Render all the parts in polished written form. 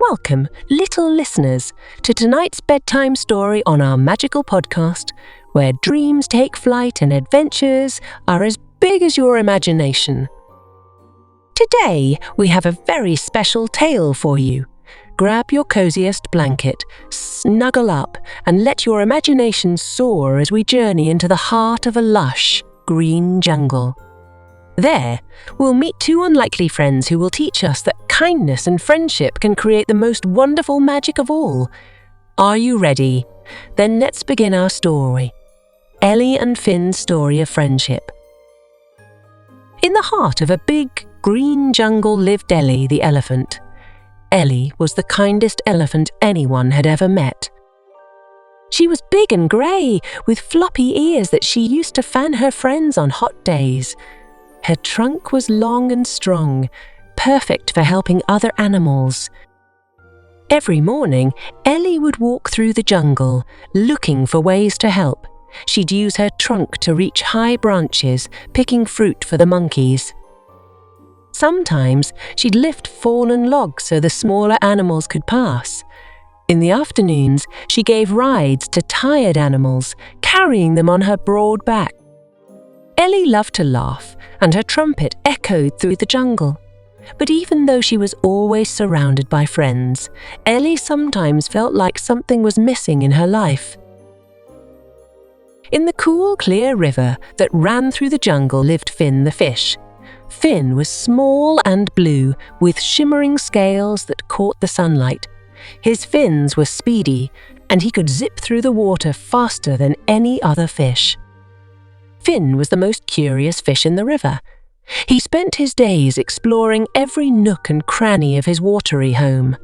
Welcome, little listeners, to tonight's bedtime story on our magical podcast, where dreams take flight and adventures are as big as your imagination. Today, we have a very special tale for you. Grab your coziest blanket, snuggle up, and let your imagination soar as we journey into the heart of a lush, green jungle. There, we'll meet two unlikely friends who will teach us that kindness and friendship can create the most wonderful magic of all. Are you ready? Then let's begin our story. Ellie and Finn's story of friendship. In the heart of a big, green jungle lived Ellie the elephant. Ellie was the kindest elephant anyone had ever met. She was big and grey, with floppy ears that she used to fan her friends on hot days. Her trunk was long and strong, perfect for helping other animals. Every morning, Ellie would walk through the jungle, looking for ways to help. She'd use her trunk to reach high branches, picking fruit for the monkeys. Sometimes, she'd lift fallen logs so the smaller animals could pass. In the afternoons, she gave rides to tired animals, carrying them on her broad back. Ellie loved to laugh, and her trumpet echoed through the jungle. But even though she was always surrounded by friends, Ellie sometimes felt like something was missing in her life. In the cool, clear river that ran through the jungle lived Finn the fish. Finn was small and blue, with shimmering scales that caught the sunlight. His fins were speedy, and he could zip through the water faster than any other fish. Finn was the most curious fish in the river. He spent his days exploring every nook and cranny of his watery home.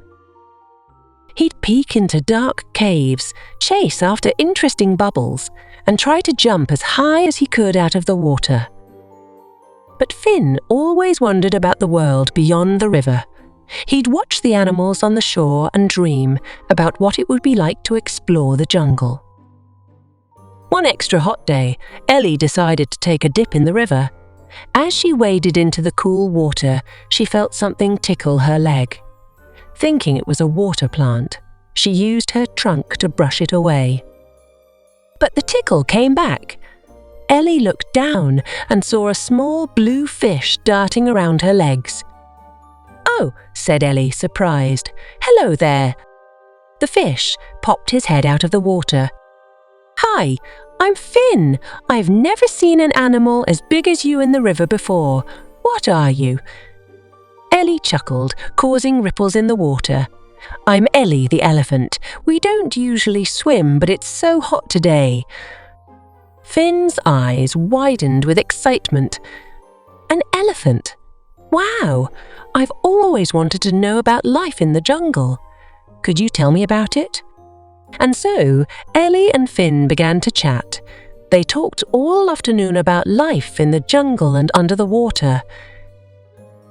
He'd peek into dark caves, chase after interesting bubbles, and try to jump as high as he could out of the water. But Finn always wondered about the world beyond the river. He'd watch the animals on the shore and dream about what it would be like to explore the jungle. One extra hot day, Ellie decided to take a dip in the river. As she waded into the cool water, she felt something tickle her leg. Thinking it was a water plant, she used her trunk to brush it away. But the tickle came back. Ellie looked down and saw a small blue fish darting around her legs. "Oh," said Ellie, surprised. "Hello there." The fish popped his head out of the water. "Hi, I'm Finn. I've never seen an animal as big as you in the river before. What are you?" Ellie chuckled, causing ripples in the water. "I'm Ellie the elephant. We don't usually swim, but it's so hot today." Finn's eyes widened with excitement. "An elephant? Wow! I've always wanted to know about life in the jungle. Could you tell me about it?" And so, Ellie and Finn began to chat. They talked all afternoon about life in the jungle and under the water.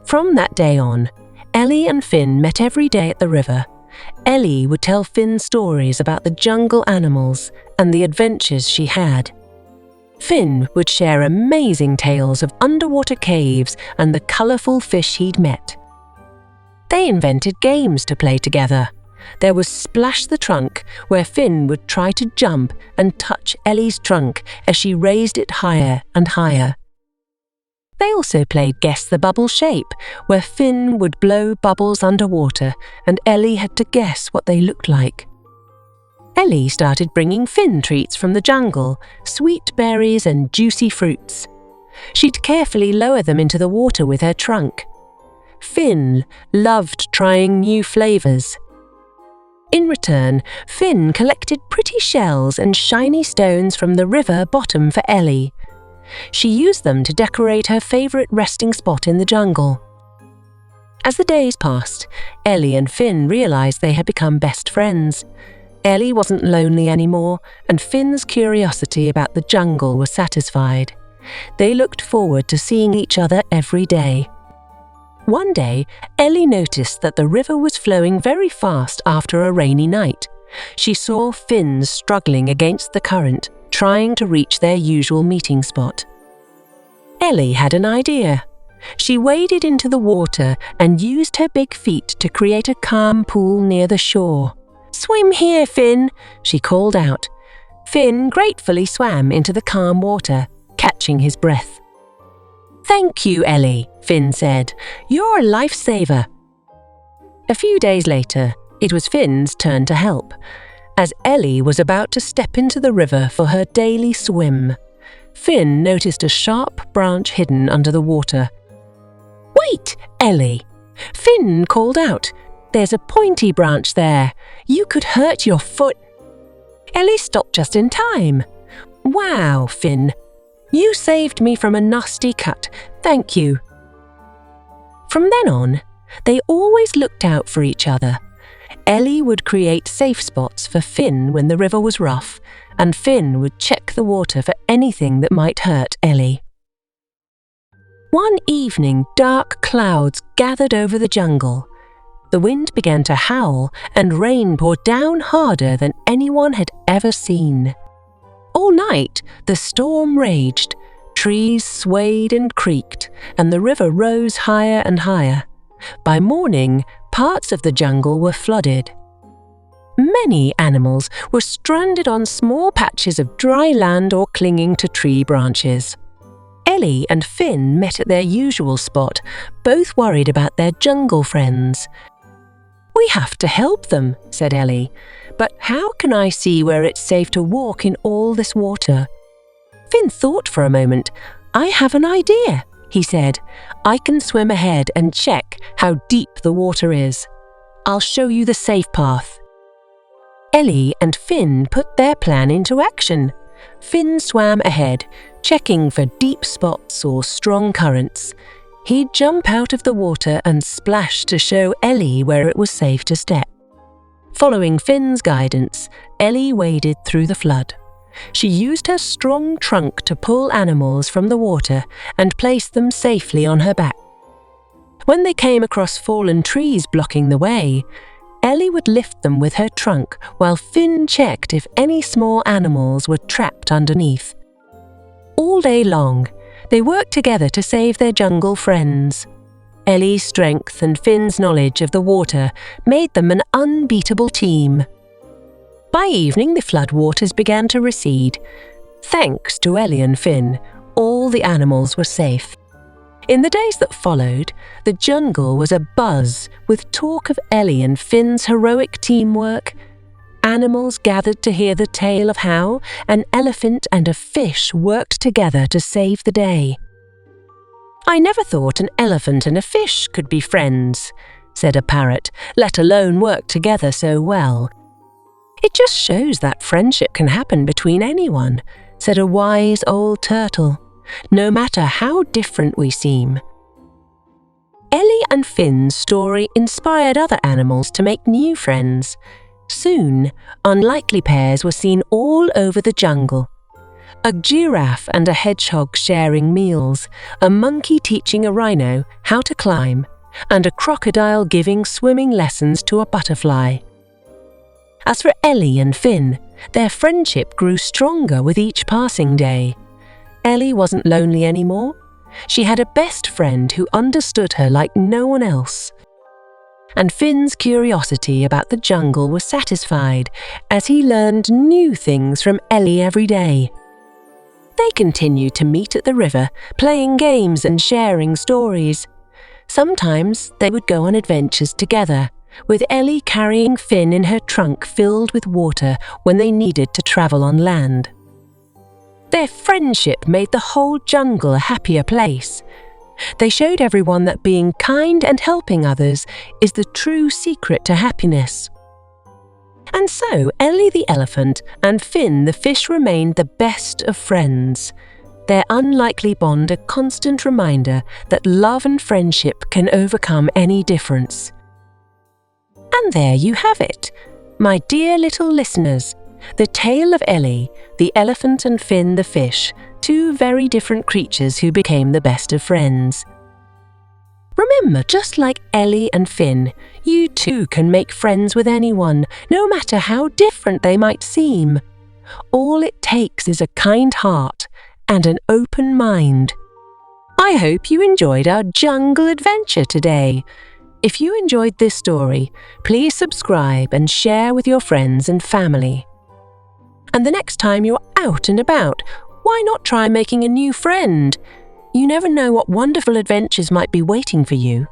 From that day on, Ellie and Finn met every day at the river. Ellie would tell Finn stories about the jungle animals and the adventures she had. Finn would share amazing tales of underwater caves and the colourful fish he'd met. They invented games to play together. There was Splash the Trunk, where Finn would try to jump and touch Ellie's trunk as she raised it higher and higher. They also played Guess the Bubble Shape, where Finn would blow bubbles underwater and Ellie had to guess what they looked like. Ellie started bringing Finn treats from the jungle, sweet berries and juicy fruits. She'd carefully lower them into the water with her trunk. Finn loved trying new flavours. In return, Finn collected pretty shells and shiny stones from the river bottom for Ellie. She used them to decorate her favourite resting spot in the jungle. As the days passed, Ellie and Finn realised they had become best friends. Ellie wasn't lonely anymore, and Finn's curiosity about the jungle was satisfied. They looked forward to seeing each other every day. One day, Ellie noticed that the river was flowing very fast after a rainy night. She saw Finn struggling against the current, trying to reach their usual meeting spot. Ellie had an idea. She waded into the water and used her big feet to create a calm pool near the shore. "Swim here, Finn," she called out. Finn gratefully swam into the calm water, catching his breath. "Thank you, Ellie," Finn said. "You're a lifesaver." A few days later, it was Finn's turn to help, as Ellie was about to step into the river for her daily swim. Finn noticed a sharp branch hidden under the water. "Wait, Ellie!" Finn called out. "There's a pointy branch there. You could hurt your foot." Ellie stopped just in time. "Wow, Finn. You saved me from a nasty cut. Thank you." From then on, they always looked out for each other. Ellie would create safe spots for Finn when the river was rough, and Finn would check the water for anything that might hurt Ellie. One evening, dark clouds gathered over the jungle. The wind began to howl and rain poured down harder than anyone had ever seen. All night, the storm raged. Trees swayed and creaked, and the river rose higher and higher. By morning, parts of the jungle were flooded. Many animals were stranded on small patches of dry land or clinging to tree branches. Ellie and Finn met at their usual spot, both worried about their jungle friends. "We have to help them," said Ellie. "But how can I see where it's safe to walk in all this water?" Finn thought for a moment. "I have an idea," he said. "I can swim ahead and check how deep the water is. I'll show you the safe path." Ellie and Finn put their plan into action. Finn swam ahead, checking for deep spots or strong currents. He'd jump out of the water and splash to show Ellie where it was safe to step. Following Finn's guidance, Ellie waded through the flood. She used her strong trunk to pull animals from the water and place them safely on her back. When they came across fallen trees blocking the way, Ellie would lift them with her trunk while Finn checked if any small animals were trapped underneath. All day long, they worked together to save their jungle friends. Ellie's strength and Finn's knowledge of the water made them an unbeatable team. By evening, the floodwaters began to recede. Thanks to Ellie and Finn, all the animals were safe. In the days that followed, the jungle was abuzz with talk of Ellie and Finn's heroic teamwork. Animals gathered to hear the tale of how an elephant and a fish worked together to save the day. "I never thought an elephant and a fish could be friends," said a parrot, "let alone work together so well." "It just shows that friendship can happen between anyone," said a wise old turtle, "no matter how different we seem." Ellie and Finn's story inspired other animals to make new friends. Soon, unlikely pairs were seen all over the jungle. A giraffe and a hedgehog sharing meals, a monkey teaching a rhino how to climb, and a crocodile giving swimming lessons to a butterfly. As for Ellie and Finn, their friendship grew stronger with each passing day. Ellie wasn't lonely anymore. She had a best friend who understood her like no one else. And Finn's curiosity about the jungle was satisfied as he learned new things from Ellie every day. They continued to meet at the river, playing games and sharing stories. Sometimes they would go on adventures together, with Ellie carrying Finn in her trunk filled with water when they needed to travel on land. Their friendship made the whole jungle a happier place. They showed everyone that being kind and helping others is the true secret to happiness. And so Ellie the elephant and Finn the fish remained the best of friends, their unlikely bond a constant reminder that love and friendship can overcome any difference. And there you have it, my dear little listeners, the tale of Ellie, the elephant, and Finn the fish, two very different creatures who became the best of friends. Remember, just like Ellie and Finn, you too can make friends with anyone, no matter how different they might seem. All it takes is a kind heart and an open mind. I hope you enjoyed our jungle adventure today. If you enjoyed this story, please subscribe and share with your friends and family. And the next time you're out and about, why not try making a new friend? You never know what wonderful adventures might be waiting for you.